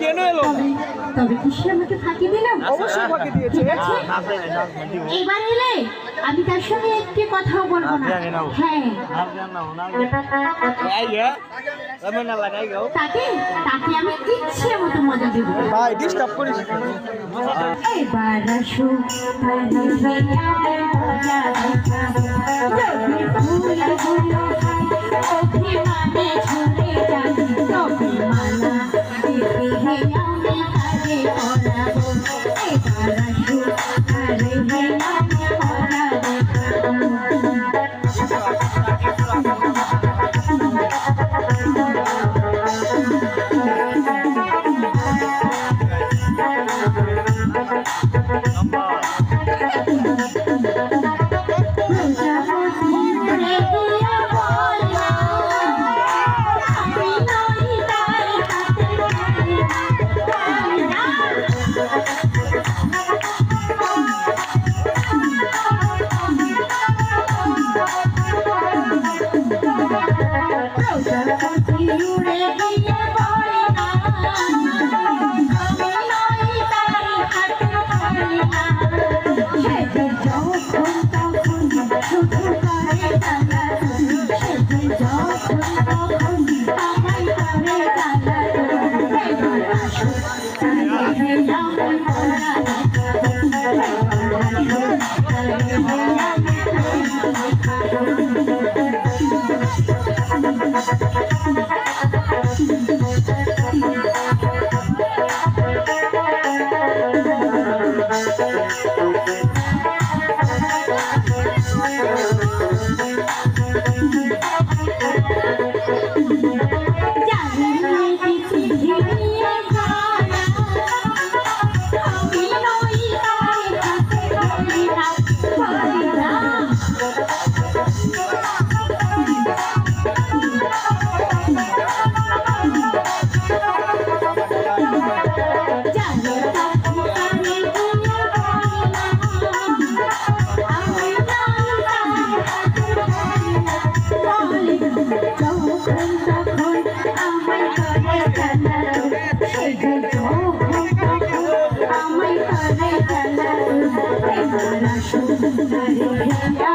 কেন এলো না? তবে কি সে আমাকে ফাঁকি দিল? অবশ্যই ফাঁকি দিয়েছে। এবার এলে আমি তার সঙ্গে একটি কথাও বলবো না। হ্যাঁ, তাকে তাকে আমি ইচ্ছে মতো মজা দেব। ভাই ডিস্টার্ব করিস না। এবার আসো তারে বেয়ারে মজা দেখাবো। যদি ভুল ভুল হয় অভিমানে ঝরে যাবি, তবে মানা দিবি হে আমি কাজে করাবো। এবার আসো তারে বেয়ারে মজা দেখাবো। I'm